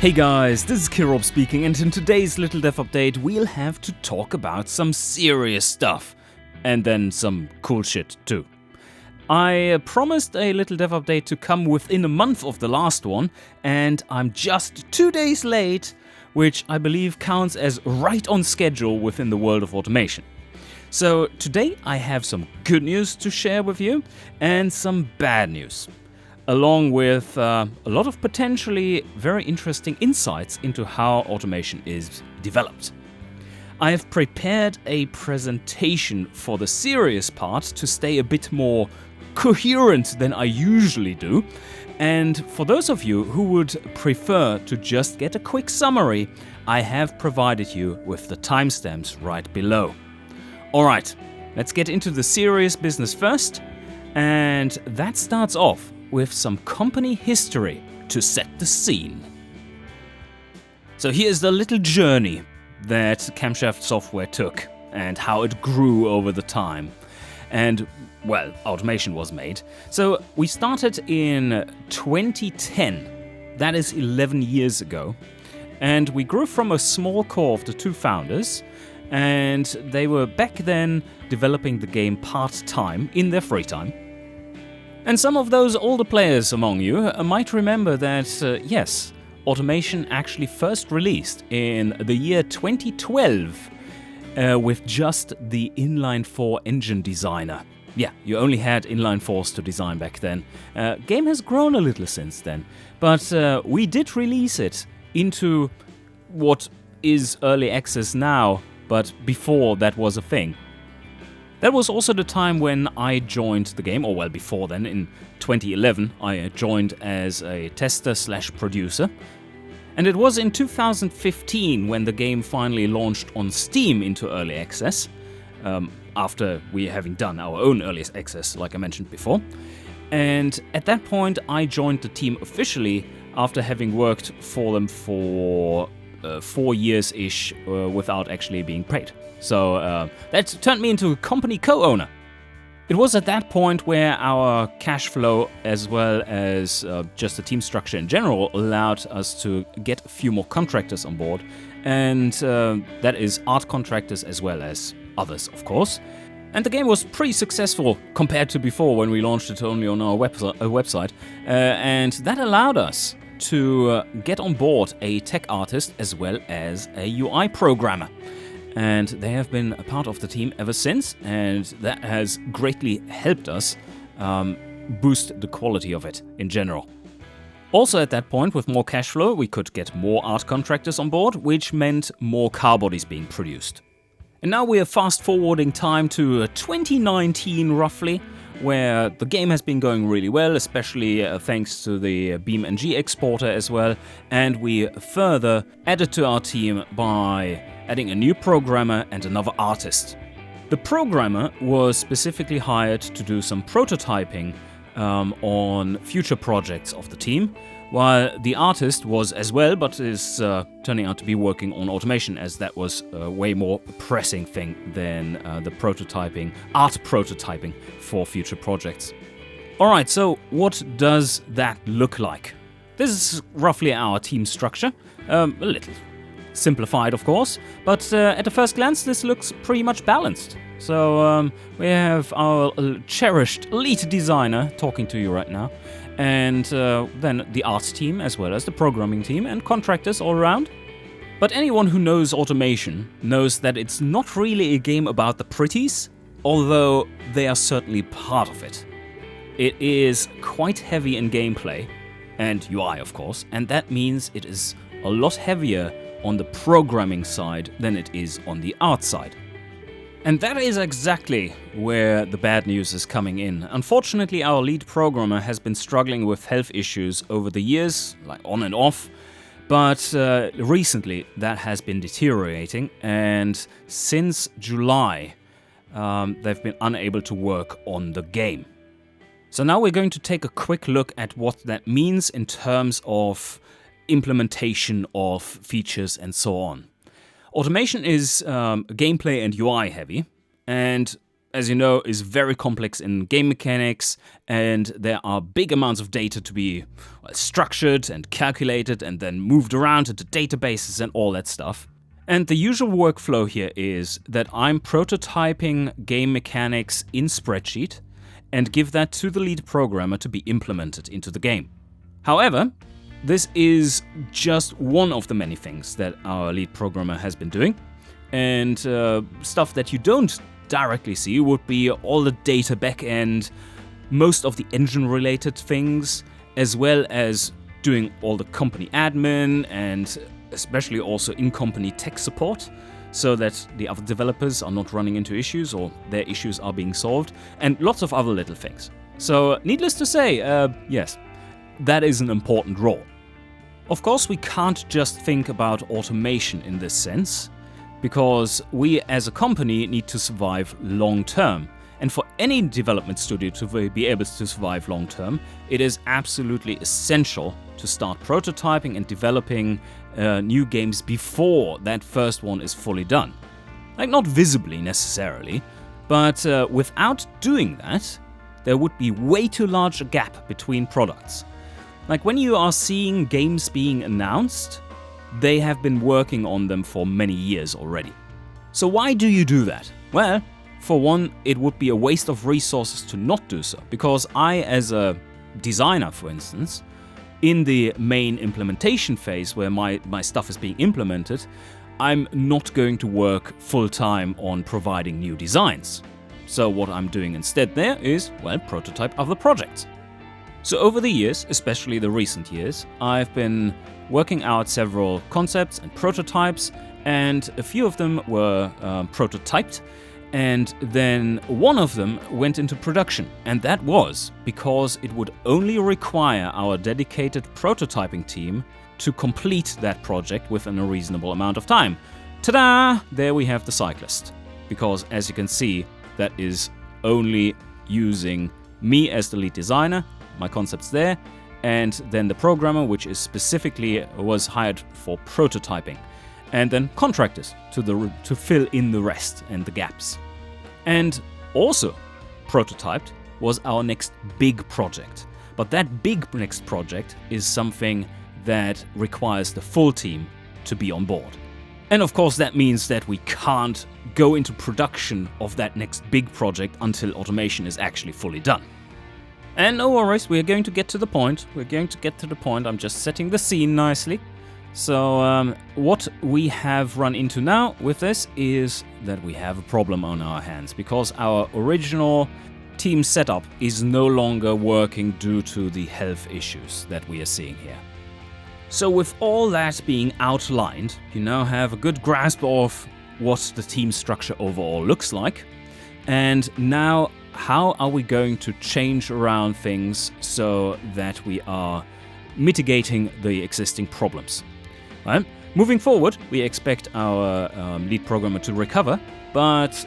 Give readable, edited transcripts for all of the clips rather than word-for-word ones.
Hey guys, this is Kirob speaking, and in today's Little Dev Update we'll have to talk about some serious stuff. And then some cool shit too. I promised a Little Dev Update to come within a month of the last one, and I'm just 2 days late, which I believe counts as right on schedule within the world of automation. So today I have some good news to share with you, and some bad news, along with a lot of potentially very interesting insights into how automation is developed. I have prepared a presentation for the serious part to stay a bit more coherent than I usually do. And for those of you who would prefer to just get a quick summary, I have provided you with the timestamps right below. Alright, let's get into the serious business first. And that starts off with some company history to set the scene. So here's the little journey that Camshaft Software took and how it grew over the time. And, well, automation was made. So we started in 2010, that is 11 years ago, and we grew from a small core of the two founders, and they were back then developing the game part-time in their free time. And some of those older players among you might remember that, yes, automation actually first released in the year 2012 with just the inline-4 engine designer. Yeah, you only had inline-4s to design back then. Game has grown a little since then, but we did release it into what is early access now, but before that was a thing. That was also the time when I joined the game, or well, before then, in 2011, I joined as a tester/producer. And it was in 2015 when the game finally launched on Steam into early access, after we having done our own early access, like I mentioned before. And at that point, I joined the team officially after having worked for them for 4 years-ish without actually being paid. So that turned me into a company co-owner. It was at that point where our cash flow, as well as just the team structure in general, allowed us to get a few more contractors on board. And that is art contractors as well as others, of course. And the game was pretty successful compared to before when we launched it only on our website. And that allowed us to get on board a tech artist as well as a UI programmer. And they have been a part of the team ever since, and that has greatly helped us boost the quality of it in general. Also at that point, with more cash flow, we could get more art contractors on board, which meant more car bodies being produced. And now we are fast forwarding time to 2019 roughly, where the game has been going really well, especially thanks to the BeamNG exporter as well, and we further added to our team by adding a new programmer and another artist. The programmer was specifically hired to do some prototyping on future projects of the team, while the artist was as well, but is turning out to be working on automation, as that was a way more pressing thing than the art prototyping for future projects. Alright, so what does that look like? This is roughly our team structure, a little simplified of course, but at a first glance this looks pretty much balanced. So we have our cherished lead designer talking to you right now, and then the art team as well as the programming team and contractors all around. But anyone who knows automation knows that it's not really a game about the pretties, although they are certainly part of it. It is quite heavy in gameplay, and UI of course, and that means it is a lot heavier on the programming side than it is on the art side. And that is exactly where the bad news is coming in. Unfortunately, our lead programmer has been struggling with health issues over the years, like on and off, but recently that has been deteriorating, and since July they've been unable to work on the game. So now we're going to take a quick look at what that means in terms of implementation of features and so on. Automation is gameplay and UI heavy, and as you know, is very complex in game mechanics, and there are big amounts of data to be structured and calculated and then moved around into databases and all that stuff. And the usual workflow here is that I'm prototyping game mechanics in spreadsheet and give that to the lead programmer to be implemented into the game. However, this is just one of the many things that our lead programmer has been doing, and stuff that you don't directly see would be all the data backend, most of the engine-related things, as well as doing all the company admin and especially also in-company tech support, so that the other developers are not running into issues or their issues are being solved, and lots of other little things. So, needless to say, yes, that is an important role. Of course, we can't just think about automation in this sense, because we as a company need to survive long term. And for any development studio to be able to survive long term, it is absolutely essential to start prototyping and developing new games before that first one is fully done. Like, not visibly necessarily, but without doing that, there would be way too large a gap between products. Like, when you are seeing games being announced, they have been working on them for many years already. So why do you do that? Well, for one, it would be a waste of resources to not do so, because I, as a designer, for instance, in the main implementation phase where my stuff is being implemented, I'm not going to work full-time on providing new designs. So what I'm doing instead there is, well, prototype other projects. So over the years, especially the recent years, I've been working out several concepts and prototypes, and a few of them were prototyped, and then one of them went into production, and that was because it would only require our dedicated prototyping team to complete that project within a reasonable amount of time. Ta-da! There we have the cyclist. Because as you can see, that is only using me as the lead designer, my concepts there, and then the programmer, which is specifically was hired for prototyping, and then contractors to fill in the rest and the gaps. And also prototyped was our next big project. But that big next project is something that requires the full team to be on board. And of course that means that we can't go into production of that next big project until automation is actually fully done. And no worries, we're going to get to the point. I'm just setting the scene nicely. So what we have run into now with this is that we have a problem on our hands, because our original team setup is no longer working due to the health issues that we are seeing here. So with all that being outlined, you now have a good grasp of what the team structure overall looks like. And now, how are we going to change around things so that we are mitigating the existing problems? Right? Moving forward, we expect our lead programmer to recover, but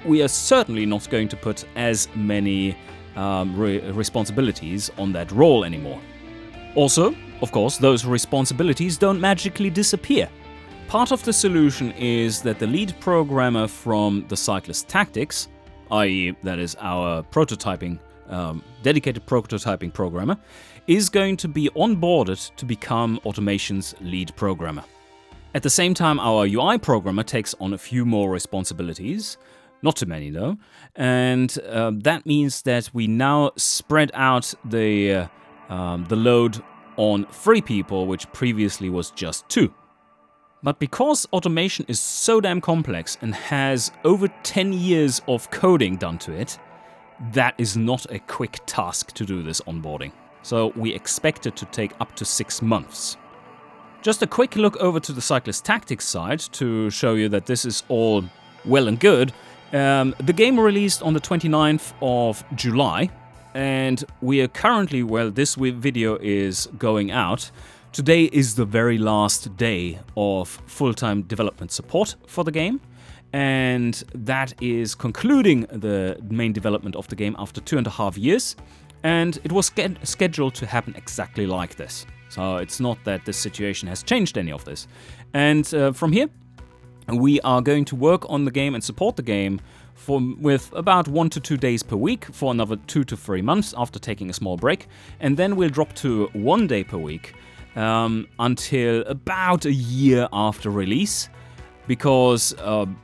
we are certainly not going to put as many responsibilities on that role anymore. Also, of course, those responsibilities don't magically disappear. Part of the solution is that the lead programmer from the Cyclist Tactics, i.e. that is our prototyping, dedicated prototyping programmer, is going to be onboarded to become Automation's lead programmer. At the same time, our UI programmer takes on a few more responsibilities, not too many though, and that means that we now spread out the load on 3 people, which previously was just 2. But because automation is so damn complex and has over 10 years of coding done to it, that is not a quick task to do this onboarding. So we expect it to take up to 6 months. Just a quick look over to the Cyclist Tactics side to show you that this is all well and good. The game released on the 29th of July, and we are currently, well, this video is going out. Today is the very last day of full-time development support for the game, and that is concluding the main development of the game after 2.5 years, and it was scheduled to happen exactly like this. So it's not that the situation has changed any of this. And from here, we are going to work on the game and support the game with about 1 to 2 days per week for another 2 to 3 months after taking a small break, and then we'll drop to 1 day per week until about a year after release, because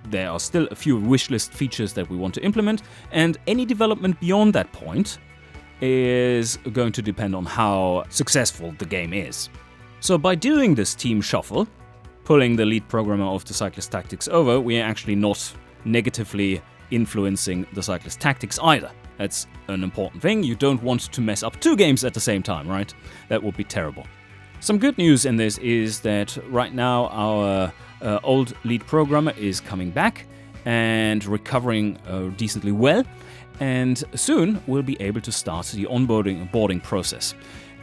there are still a few wishlist features that we want to implement, and any development beyond that point is going to depend on how successful the game is. So by doing this team shuffle, pulling the lead programmer of the Cyclist Tactics over, we are actually not negatively influencing the Cyclist Tactics either. That's an important thing. You don't want to mess up 2 games at the same time, right? That would be terrible. Some good news in this is that right now our old lead programmer is coming back and recovering decently well, and soon we'll be able to start the onboarding process.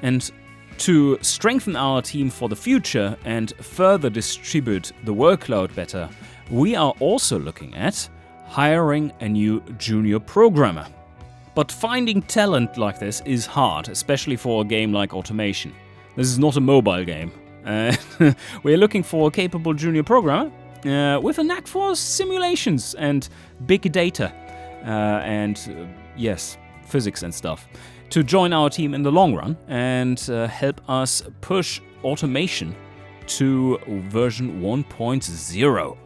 And to strengthen our team for the future and further distribute the workload better, we are also looking at hiring a new junior programmer. But finding talent like this is hard, especially for a game like Automation. This is not a mobile game. We're looking for a capable junior programmer with a knack for simulations and big data yes, physics and stuff, to join our team in the long run and help us push Automation to version 1.0.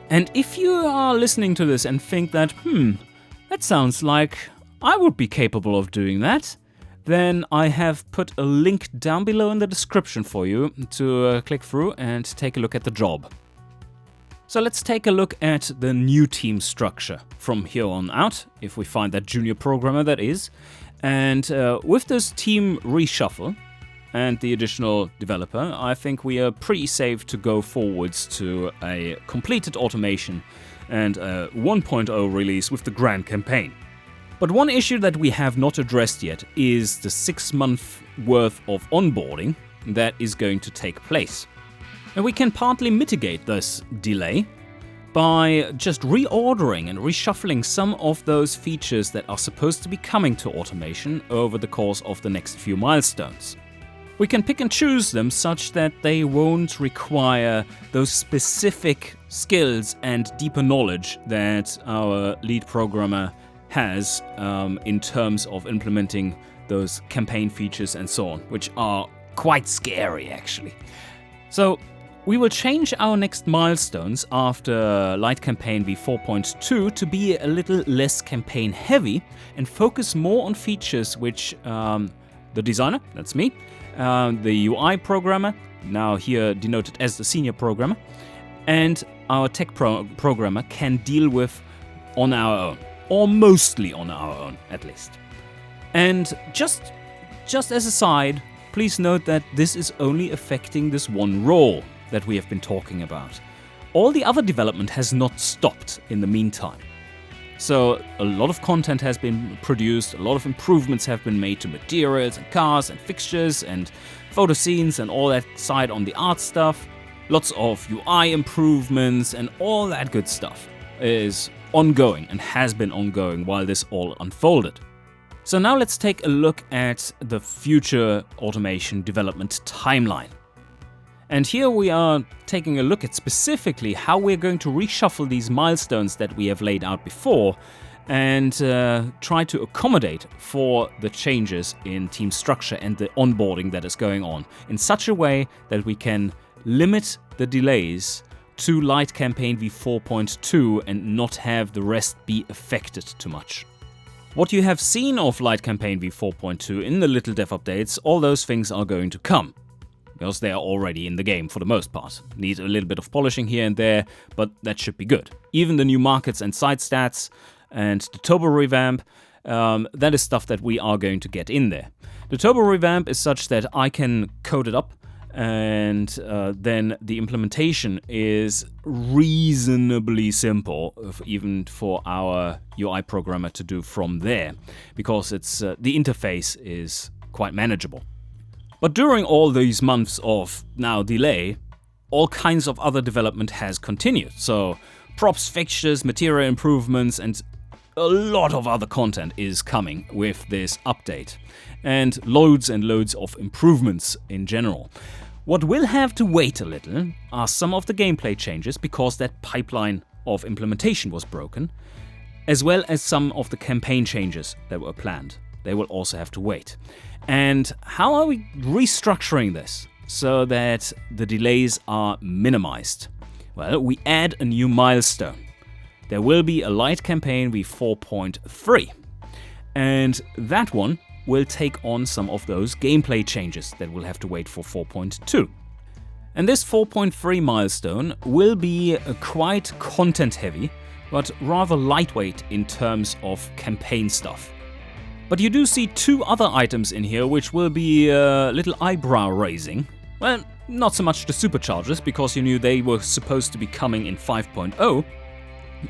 And if you are listening to this and think that, that sounds like I would be capable of doing that, then I have put a link down below in the description for you to click through and take a look at the job. So let's take a look at the new team structure from here on out, if we find that junior programmer that is. And with this team reshuffle and the additional developer, I think we are pretty safe to go forwards to a completed Automation and a 1.0 release with the grand campaign. But one issue that we have not addressed yet is the 6-month worth of onboarding that is going to take place. And we can partly mitigate this delay by just reordering and reshuffling some of those features that are supposed to be coming to Automation over the course of the next few milestones. We can pick and choose them such that they won't require those specific skills and deeper knowledge that our lead programmer has in terms of implementing those campaign features and so on, which are quite scary actually. So we will change our next milestones after Light Campaign v4.2 to be a little less campaign heavy and focus more on features which the designer, that's me, the UI programmer, now here denoted as the senior programmer, and our tech programmer can deal with on our own, or mostly on our own at least. And just as a side, please note that this is only affecting this one role that we have been talking about. All the other development has not stopped in the meantime. So a lot of content has been produced, a lot of improvements have been made to materials and cars and fixtures and photo scenes and all that side on the art stuff. Lots of UI improvements and all that good stuff is ongoing and has been ongoing while this all unfolded. So now let's take a look at the future Automation development timeline. And here we are taking a look at specifically how we're going to reshuffle these milestones that we have laid out before and try to accommodate for the changes in team structure and the onboarding that is going on in such a way that we can limit the delays to Light Campaign v4.2 and not have the rest be affected too much. What you have seen of Light Campaign v4.2 in the little dev updates, all those things are going to come, because they are already in the game for the most part. Need a little bit of polishing here and there, but that should be good. Even the new markets and side stats and the turbo revamp, that is stuff that we are going to get in there. The turbo revamp is such that I can code it up, and then the implementation is reasonably simple, even for our UI programmer to do from there, because it's the interface is quite manageable. But during all these months of now delay, all kinds of other development has continued. So props, fixtures, material improvements, and a lot of other content is coming with this update. And loads of improvements in general. What will have to wait a little are some of the gameplay changes because that pipeline of implementation was broken. as well as some of the campaign changes that were planned. They will also have to wait. And how are we restructuring this so that the delays are minimized? Well, we add a new milestone. There will be a light campaign v4.3, and that one will take on some of those gameplay changes that will have to wait for 4.2. And this 4.3 milestone will be quite content heavy, but rather lightweight in terms of campaign stuff. But you do see two other items in here which will be a little eyebrow raising. Well, not so much the superchargers, because you knew they were supposed to be coming in 5.0,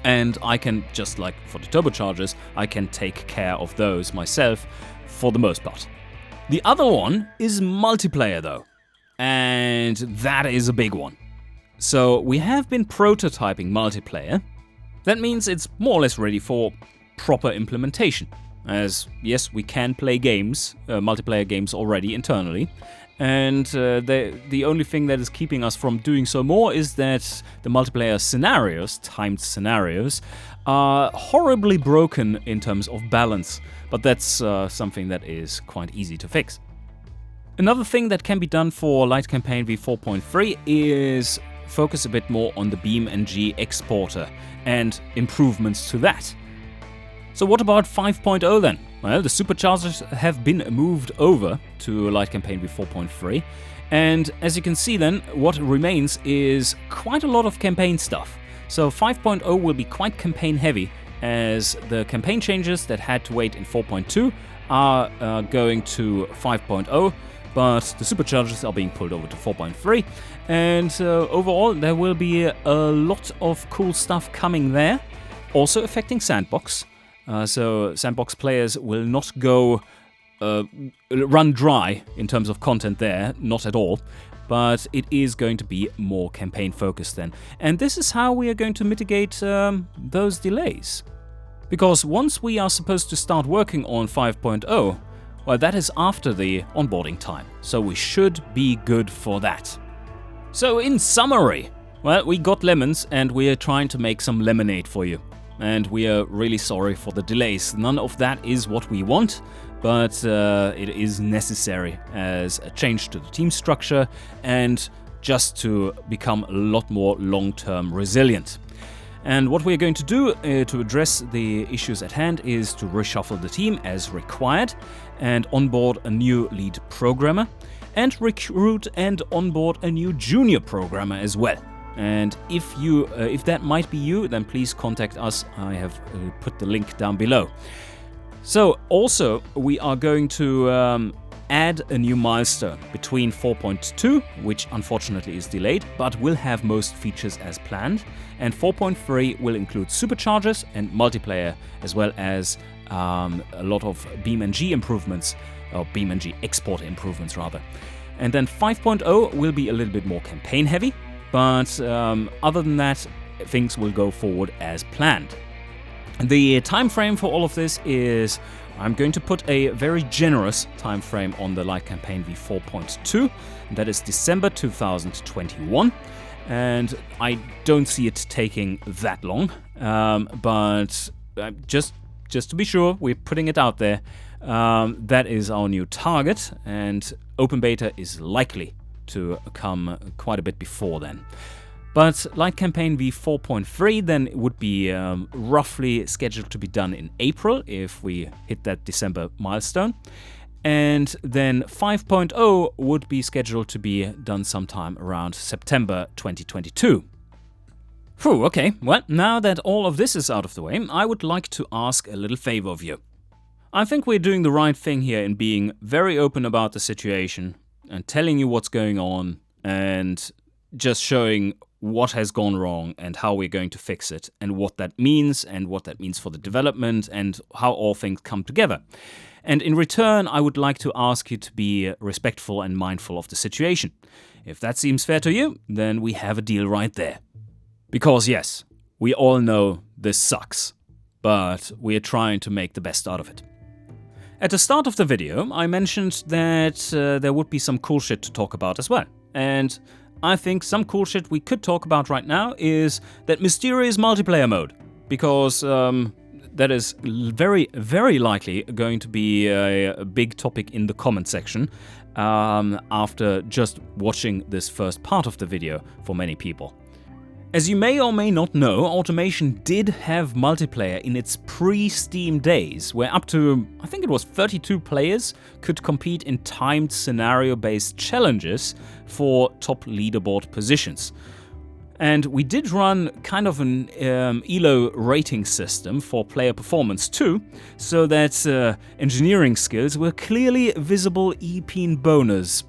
and I can, just like for the turbochargers, I can take care of those myself for the most part. The other one is multiplayer though, and that is a big one. So we have been prototyping multiplayer. That means it's more or less ready for proper implementation. As yes, we can play games, multiplayer games already internally, and the only thing that is keeping us from doing so more is that the multiplayer scenarios, timed scenarios, are horribly broken in terms of balance, but that's something that is quite easy to fix. Another thing that can be done for Light Campaign v4.3 is focus a bit more on the BeamNG exporter and improvements to that. So what about 5.0 then? Well, the superchargers have been moved over to Light Campaign v4.3, and as you can see then, what remains is quite a lot of campaign stuff. So 5.0 will be quite campaign heavy, as the campaign changes that had to wait in 4.2 are going to 5.0, but the superchargers are being pulled over to 4.3, and overall there will be a lot of cool stuff coming there, also affecting Sandbox. So Sandbox players will not go run dry in terms of content there, not at all, but it is going to be more campaign focused then. And this is how we are going to mitigate those delays. Because once we are supposed to start working on 5.0, well, that is after the onboarding time, so we should be good for that. So in summary, well, we got lemons and we are trying to make some lemonade for you. And we are really sorry for the delays. None of that is what we want, but it is necessary as a change to the team structure and just to become a lot more long-term resilient. And what we're going to do to address the issues at hand is to reshuffle the team as required and onboard a new lead programmer and recruit and onboard a new junior programmer as well. And if that might be you, then please contact us. I have put the link down below. So also we are going to add a new milestone between 4.2, which unfortunately is delayed, but will have most features as planned, and 4.3 will include superchargers and multiplayer, as well as a lot of BeamNG improvements, or BeamNG export improvements rather. And then 5.0 will be a little bit more campaign heavy, but other than that, things will go forward as planned. The time frame for all of this is, I'm going to put a very generous time frame on the Light Campaign v4.2, and that is December 2021, and I don't see it taking that long, but just to be sure, we're putting it out there. That is our new target, and open beta is likely to come quite a bit before then. But Light Campaign v4.3 then would be roughly scheduled to be done in April if we hit that December milestone. And then 5.0 would be scheduled to be done sometime around September 2022. Phew, okay, well, now that all of this is out of the way, I would like to ask a little favor of you. I think we're doing the right thing here in being very open about the situation and telling you what's going on and just showing what has gone wrong and how we're going to fix it and what that means for the development and how all things come together. And in return, I would like to ask you to be respectful and mindful of the situation. If that seems fair to you, then we have a deal right there. Because yes, we all know this sucks, but we're trying to make the best out of it. At the start of the video, I mentioned that there would be some cool shit to talk about as well. And I think some cool shit we could talk about right now is that mysterious multiplayer mode. Because that is very, very likely going to be a big topic in the comment section after just watching this first part of the video for many people. As you may or may not know, Automation did have multiplayer in its pre-Steam days, where up to, I think it was 32 players could compete in timed scenario-based challenges for top leaderboard positions. And we did run kind of an ELO rating system for player performance too, so that engineering skills were clearly visible EP bonus.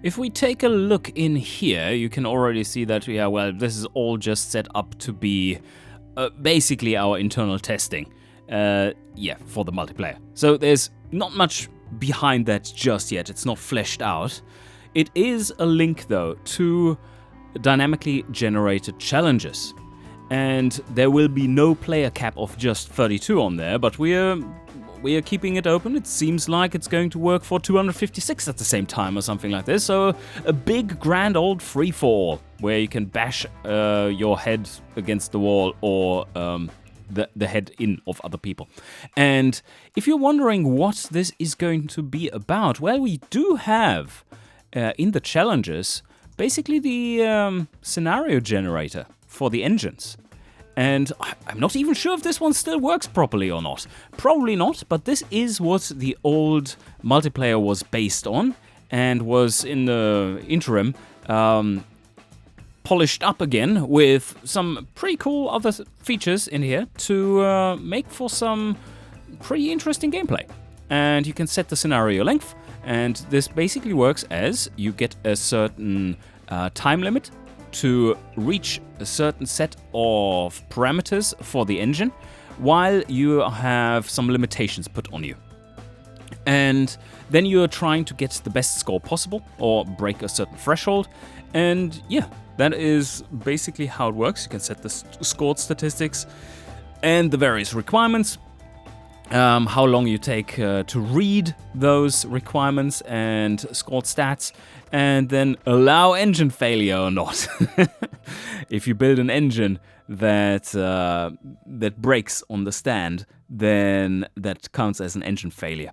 If we take a look in here, you can already see that, yeah, well, this is all just set up to be basically our internal testing, yeah, for the multiplayer. So there's not much behind that just yet, it's not fleshed out. It is a link though to dynamically generated challenges, and there will be no player cap of just 32 on there, but we are keeping it open. It seems like it's going to work for 256 at the same time or something like this, so a big grand old free-for-all where you can bash your head against the wall or the head in of other people. And if you're wondering what this is going to be about, well, we do have in the challenges basically the scenario generator for the engines. And I'm not even sure if this one still works properly or not. Probably not, but this is what the old multiplayer was based on and was in the interim polished up again with some pretty cool other features in here to make for some pretty interesting gameplay. And you can set the scenario length, and this basically works as you get a certain time limit to reach a certain set of parameters for the engine, while you have some limitations put on you. And then you're trying to get the best score possible or break a certain threshold. And yeah, that is basically how it works. You can set the scored statistics and the various requirements. How long you take to read those requirements and scored stats, and then allow engine failure or not. If you build an engine that breaks on the stand, then that counts as an engine failure,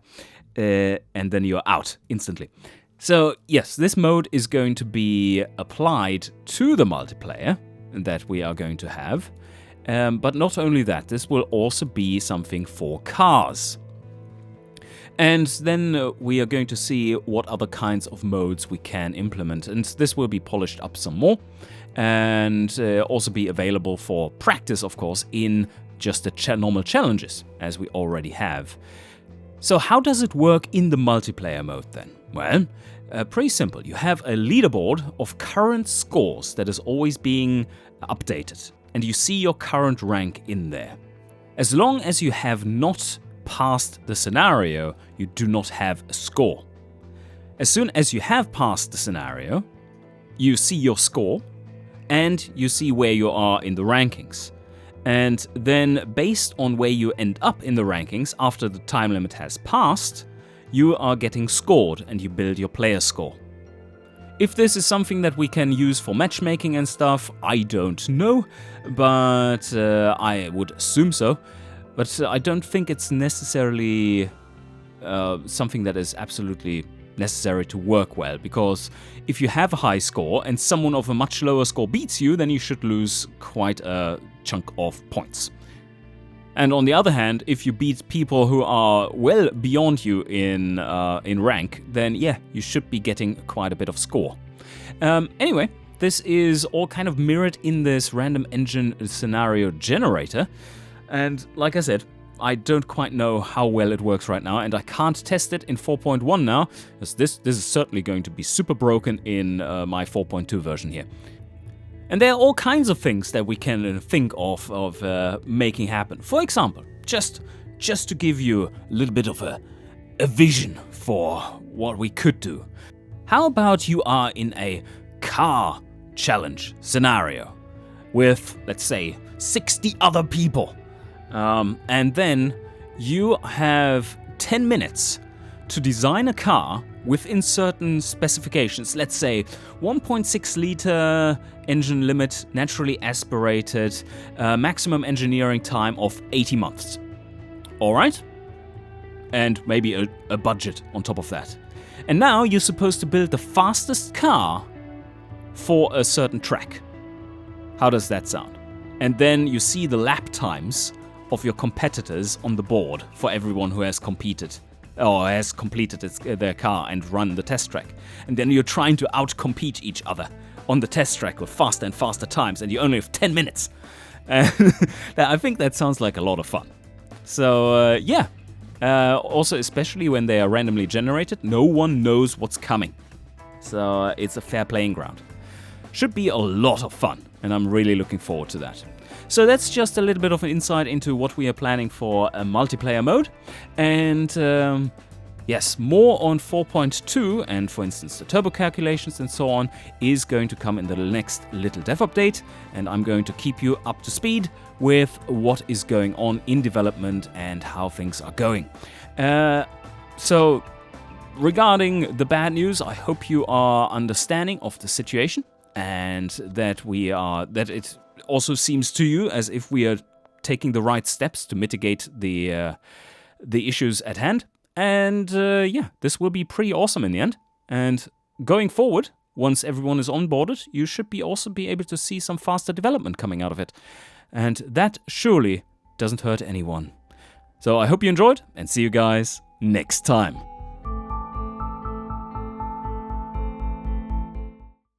and then you're out instantly. So yes, this mode is going to be applied to the multiplayer that we are going to have. But not only that, this will also be something for cars. And then we are going to see what other kinds of modes we can implement. And this will be polished up some more and also be available for practice, of course, in just the normal challenges, as we already have. So how does it work in the multiplayer mode then? Well, pretty simple. You have a leaderboard of current scores that is always being updated, and you see your current rank in there. As long as you have not passed the scenario, you do not have a score. As soon as you have passed the scenario, you see your score and you see where you are in the rankings. And then based on where you end up in the rankings after the time limit has passed, you are getting scored and you build your player score. If this is something that we can use for matchmaking and stuff, I don't know, but I would assume so. But I don't think it's necessarily something that is absolutely necessary to work well, because if you have a high score and someone of a much lower score beats you, then you should lose quite a chunk of points. And on the other hand, if you beat people who are well beyond you in rank, then yeah, you should be getting quite a bit of score. Anyway, this is all kind of mirrored in this random engine scenario generator. And like I said, I don't quite know how well it works right now, and I can't test it in 4.1 now, because this is certainly going to be super broken in my 4.2 version here. And there are all kinds of things that we can think of making happen. For example, just to give you a little bit of a vision for what we could do. How about you are in a car challenge scenario with, let's say, 60 other people. And then you have 10 minutes to design a car within certain specifications. Let's say 1.6 liter engine limit, naturally aspirated, maximum engineering time of 80 months. Alright? And maybe a budget on top of that. And now you're supposed to build the fastest car for a certain track. How does that sound? And then you see the lap times of your competitors on the board for everyone who has competed or has completed their car and run the test track. And then you're trying to outcompete each other on the test track with faster and faster times, and you only have 10 minutes. I think that sounds like a lot of fun. So, yeah. Also, especially when they are randomly generated, no one knows what's coming. So, it's a fair playing ground. Should be a lot of fun, and I'm really looking forward to that. So that's just a little bit of an insight into what we are planning for a multiplayer mode. And yes, more on 4.2 and, for instance, the turbo calculations and so on is going to come in the next little dev update. And I'm going to keep you up to speed with what is going on in development and how things are going. So regarding the bad news, I hope you are understanding of the situation and that it also seems to you as if we are taking the right steps to mitigate the issues at hand. And yeah, this will be pretty awesome in the end. And going forward, once everyone is onboarded, you should also be able to see some faster development coming out of it. And that surely doesn't hurt anyone. So I hope you enjoyed, and see you guys next time.